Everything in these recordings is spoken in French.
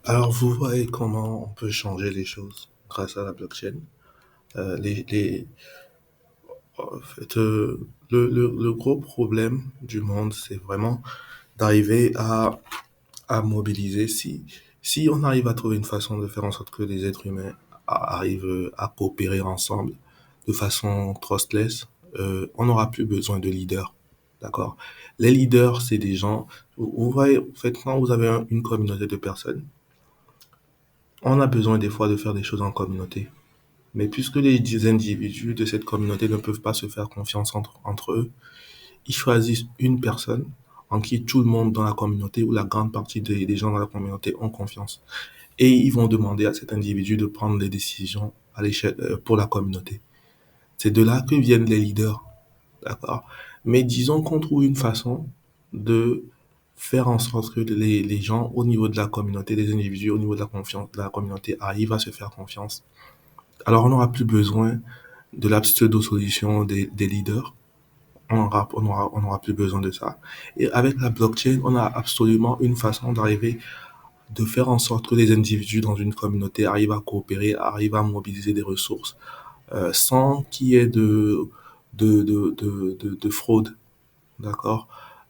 Alors, vous voyez comment on peut changer les choses grâce à la blockchain. Les, en fait, le gros problème du monde, c'est vraiment d'arriver à mobiliser. Si on arrive à trouver une façon de faire en sorte que les êtres humains arrivent à coopérer ensemble de façon trustless, on n'aura plus besoin de leaders. D'accord? Les leaders, c'est des gens, vous voyez, en fait, quand vous avez une communauté de personnes, on a besoin des fois de faire des choses en communauté. Mais puisque les individus de cette communauté ne peuvent pas se faire confiance entre eux, ils choisissent une personne en qui tout le monde dans la communauté ou la grande partie des gens dans la communauté ont confiance. Et ils vont demander à cet individu de prendre des décisions à l'échelle pour la communauté. C'est de là que viennent les leaders, d'accord? Mais disons qu'on trouve une façon de faire en sorte que les gens au niveau de la communauté, les individus au niveau de la confiance de la communauté arrivent à se faire confiance. Alors on n'aura plus besoin de la pseudo-solution des leaders. On aura plus besoin de ça. Et avec la blockchain, on a absolument une façon d'arriver, de faire en sorte que les individus dans une communauté arrivent à coopérer, arrivent à mobiliser des ressources, sans qu'il y ait de fraude. D'accord?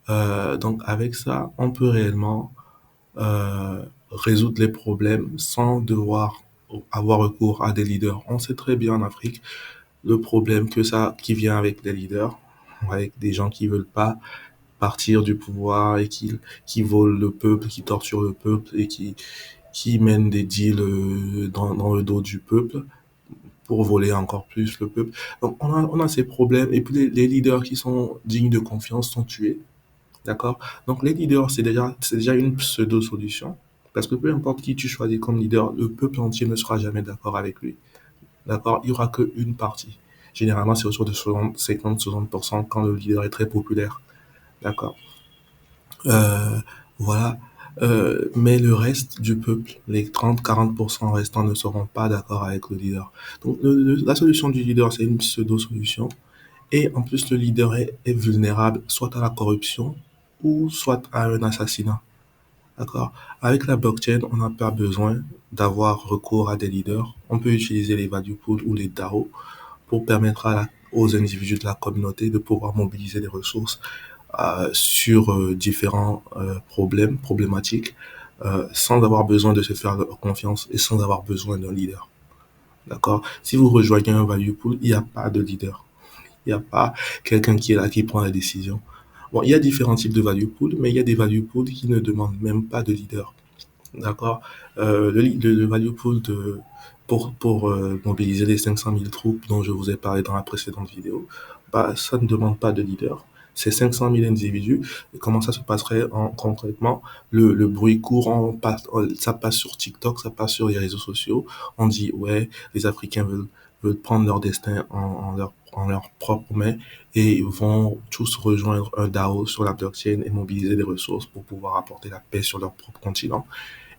Donc avec ça, on peut réellement résoudre les problèmes sans devoir avoir recours à des leaders. On sait très bien en Afrique le problème qui vient avec les leaders, avec des gens qui veulent pas partir du pouvoir et qui volent le peuple, qui torturent le peuple et qui mènent des deals dans le dos du peuple pour voler encore plus le peuple. Donc on a ces problèmes et puis les leaders qui sont dignes de confiance sont tués. D'accord? Donc les leaders, c'est déjà une pseudo-solution. Parce que peu importe qui tu choisis comme leader, le peuple entier ne sera jamais d'accord avec lui. D'accord? Il y aura qu'une partie. Généralement, c'est autour de 50-60% quand le leader est très populaire. D'accord? Euh, voilà. Mais le reste du peuple, les 30-40% restants ne seront pas d'accord avec le leader. Donc, la solution du leader, c'est une pseudo-solution. Et en plus, le leader est vulnérable soit à la corruption ou soit à un assassinat. D'accord? Avec la blockchain, on n'a pas besoin d'avoir recours à des leaders. On peut utiliser les value pools ou les DAO pour permettre aux individus de la communauté de pouvoir mobiliser des ressources sur différents problématiques, sans avoir besoin de se faire confiance et sans avoir besoin d'un leader. D'accord? Si vous rejoignez un value pool, il n'y a pas de leader. Il n'y a pas quelqu'un qui est là qui prend la décision. Bon, il y a différents types de value pool, mais il y a des value pools qui ne demandent même pas de leader. D'accord? Le value pool pour mobiliser les 500 000 troupes dont je vous ai parlé dans la précédente vidéo, bah, ça ne demande pas de leader. C'est 500 000 individus. Et comment ça se passerait concrètement? Le bruit court, ça passe sur TikTok, ça passe sur les réseaux sociaux. On dit, ouais, les Africains veulent prendre leur destin en leur propre main et vont tous rejoindre un DAO sur la blockchain et mobiliser des ressources pour pouvoir apporter la paix sur leur propre continent.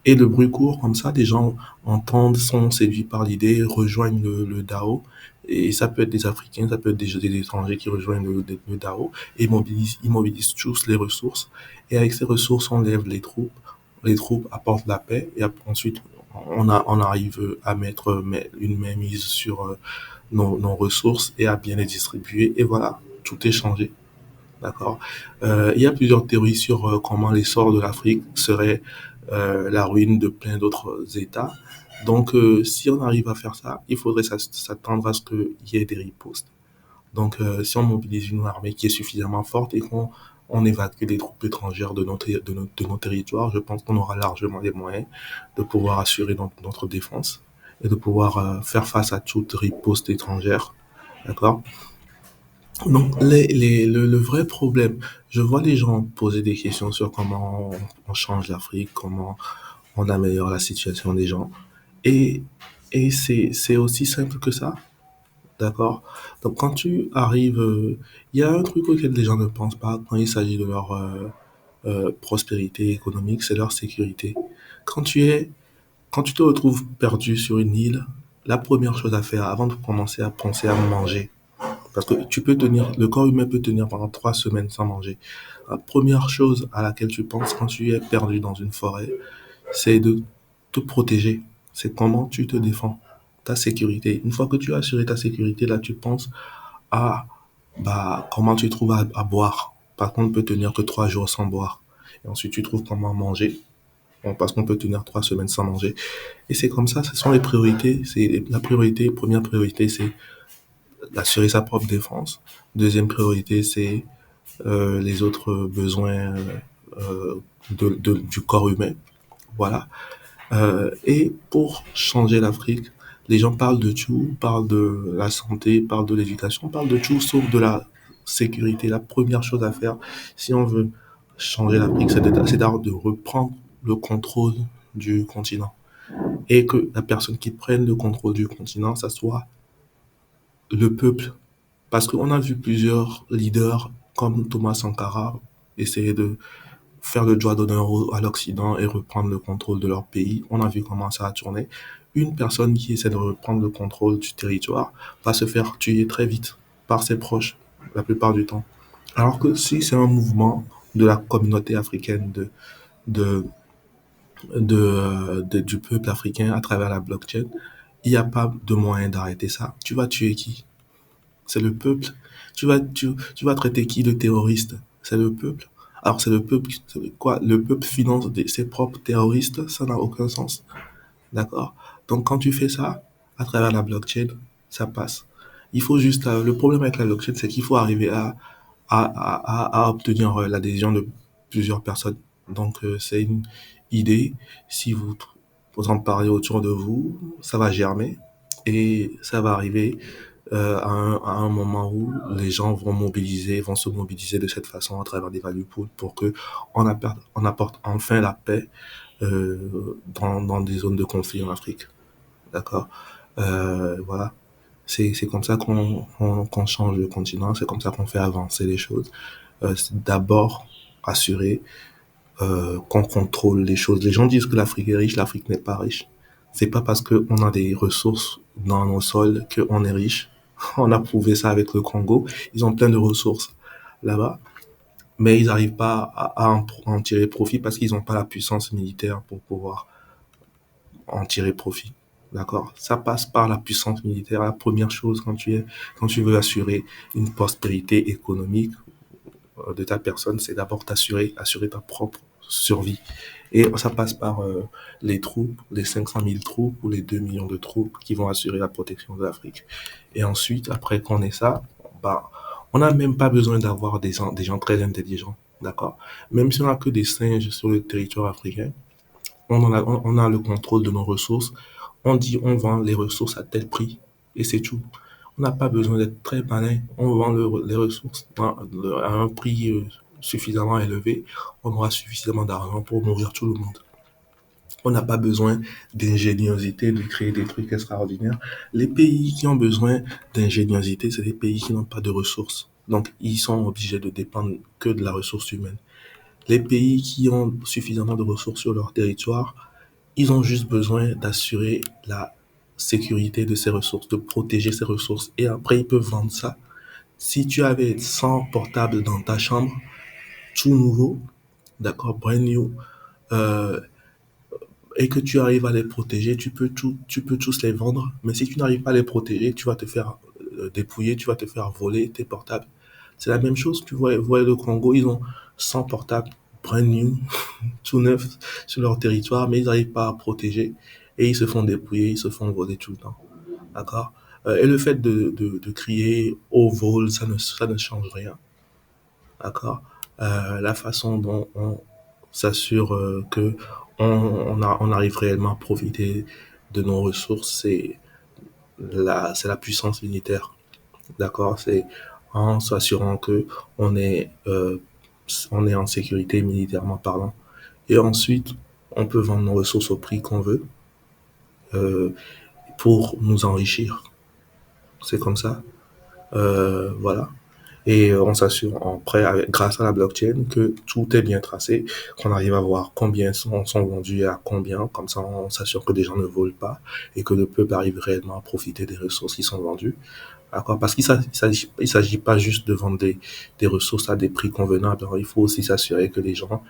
Et le bruit court, comme ça, des gens entendent, sont séduits par l'idée, rejoignent le DAO. Et ça peut être des Africains, ça peut être des étrangers qui rejoignent le DAO et ils mobilisent tous les ressources. Et avec ces ressources, on lève les troupes. Les troupes apportent la paix et ensuite, on arrive à mettre une mainmise sur nos ressources et à bien les distribuer. Et voilà, tout est changé. D'accord. Il y a plusieurs théories sur comment l'essor de l'Afrique serait la ruine de plein d'autres États. Donc, si on arrive à faire ça, il faudrait s'attendre à ce qu'il y ait des ripostes. Donc, si on mobilise une armée qui est suffisamment forte et qu'on évacue les troupes étrangères de nos territoires, je pense qu'on aura largement les moyens de pouvoir assurer notre défense et de pouvoir faire face à toute riposte étrangère. D'accord? Donc, le vrai problème, je vois les gens poser des questions sur comment on change l'Afrique, comment on améliore la situation des gens. Et, et c'est aussi simple que ça, d'accord? Donc, quand tu arrives, il y a un truc auquel les gens ne pensent pas quand il s'agit de leur prospérité économique, c'est leur sécurité. Quand tu es, quand tu te retrouves perdu sur une île, la première chose à faire avant de commencer à penser à manger, parce que le corps humain peut tenir pendant 3 semaines sans manger. La première chose à laquelle tu penses quand tu es perdu dans une forêt, c'est de te protéger. C'est comment tu te défends, ta sécurité. Une fois que tu as assuré ta sécurité, là, tu penses à comment tu trouves à boire. Par contre, on peut tenir que 3 jours sans boire. Et ensuite, tu trouves comment manger. Bon, parce qu'on peut tenir 3 semaines sans manger. Et c'est comme ça, ce sont les priorités. C'est la priorité, première priorité, c'est d'assurer sa propre défense. Deuxième priorité, c'est les autres besoins du corps humain. Voilà. Et pour changer l'Afrique, les gens parlent de tout, parlent de la santé, parlent de l'éducation, parlent de tout sauf de la sécurité. La première chose à faire, si on veut changer l'Afrique, c'est d'abord de reprendre le contrôle du continent. Et que la personne qui prenne le contrôle du continent, ça soit le peuple. Parce qu'on a vu plusieurs leaders comme Thomas Sankara essayer de faire le doigt d'honneur à l'Occident et reprendre le contrôle de leur pays. On a vu comment ça a tourné. Une personne qui essaie de reprendre le contrôle du territoire va se faire tuer très vite par ses proches, la plupart du temps. Alors que si c'est un mouvement de la communauté africaine, de, du peuple africain à travers la blockchain, il n'y a pas de moyen d'arrêter ça. Tu vas tuer qui? C'est le peuple. Tu vas traiter qui de terroriste? C'est le peuple. Alors c'est le peuple, quoi? Le peuple finance ses propres terroristes, ça n'a aucun sens. D'accord? Donc quand tu fais ça, à travers la blockchain, ça passe. Il faut juste, le problème avec la blockchain, c'est qu'il faut arriver à obtenir l'adhésion de plusieurs personnes. Donc c'est une idée, si vous en parlez autour de vous, ça va germer et ça va arriver à un moment où les gens vont se mobiliser de cette façon à travers des value pools pour que on apporte enfin la paix dans des zones de conflit en Afrique. D'accord. Voilà. C'est comme ça qu'on change le continent, c'est comme ça qu'on fait avancer les choses. C'est d'abord assurer qu'on contrôle les choses. Les gens disent que l'Afrique est riche, l'Afrique n'est pas riche. C'est pas parce qu'on a des ressources dans nos sols qu'on est riche. On a prouvé ça avec le Congo. Ils ont plein de ressources là-bas, mais ils n'arrivent pas à en tirer profit parce qu'ils n'ont pas la puissance militaire pour pouvoir en tirer profit. D'accord? Ça passe par la puissance militaire. La première chose quand tu veux assurer une prospérité économique de ta personne, c'est d'abord assurer ta propre survie. Et ça passe par les troupes, les 500 000 troupes ou les 2 millions de troupes qui vont assurer la protection de l'Afrique. Et ensuite, après qu'on ait ça, on n'a même pas besoin d'avoir des gens très intelligents. D'accord? Même si on n'a que des singes sur le territoire africain, on a le contrôle de nos ressources. On dit on vend les ressources à tel prix et c'est tout. On n'a pas besoin d'être très malin. On vend les ressources à un prix suffisamment élevé. On aura suffisamment d'argent pour nourrir tout le monde. On n'a pas besoin d'ingéniosité, de créer des trucs extraordinaires. Les pays qui ont besoin d'ingéniosité, c'est les pays qui n'ont pas de ressources. Donc, ils sont obligés de dépendre que de la ressource humaine. Les pays qui ont suffisamment de ressources sur leur territoire, ils ont juste besoin d'assurer la sécurité de ces ressources, de protéger ces ressources. Et après, ils peuvent vendre ça. Si tu avais 100 portables dans ta chambre, tout nouveau, d'accord, brand new, euh, et que tu arrives à les protéger, tu peux tous les vendre. Mais si tu n'arrives pas à les protéger, tu vas te faire dépouiller, tu vas te faire voler tes portables. C'est la même chose. Vous voyez le Congo, ils ont 100 portables brand new, tout neuf sur leur territoire, mais ils n'arrivent pas à protéger et ils se font dépouiller, ils se font voler tout le temps. D'accord? Et le fait de crier au vol, ça ne change rien. D'accord? La façon dont on s'assure que on arrive réellement à profiter de nos ressources, c'est la puissance militaire. D'accord? C'est en s'assurant que on est, euh, on est en sécurité militairement parlant. Et ensuite, on peut vendre nos ressources au prix qu'on veut euh, pour nous enrichir. C'est comme ça. Voilà. Et on s'assure après, grâce à la blockchain, que tout est bien tracé, qu'on arrive à voir combien sont vendus et à combien. Comme ça, on s'assure que les gens ne volent pas et que le peuple arrive réellement à profiter des ressources qui sont vendues. D'accord? Parce qu'il s'agit pas juste de vendre des ressources à des prix convenables. Alors, il faut aussi s'assurer que les gens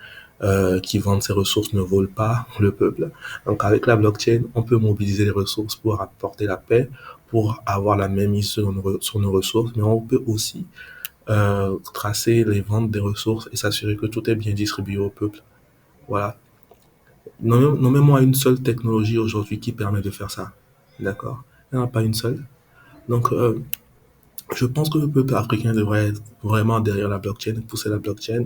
qui vendent ces ressources ne volent pas le peuple. Donc, avec la blockchain, on peut mobiliser les ressources pour apporter la paix, pour avoir la même mise sur nos ressources, mais on peut aussi tracer les ventes des ressources et s'assurer que tout est bien distribué au peuple. Voilà. Nommez-moi une seule technologie aujourd'hui qui permet de faire ça. D'accord? Il n'y en a pas une seule. Donc, je pense que le peuple africain devrait être vraiment derrière la blockchain, pousser la blockchain,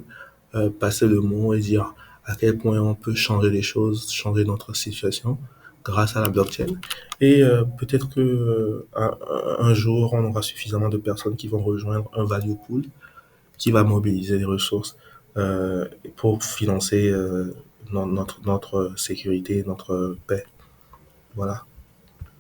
passer le mot et dire à quel point on peut changer les choses, changer notre situation grâce à la blockchain. Et peut-être que un jour, on aura suffisamment de personnes qui vont rejoindre un value pool qui va mobiliser les ressources pour financer notre sécurité, notre paix. Voilà.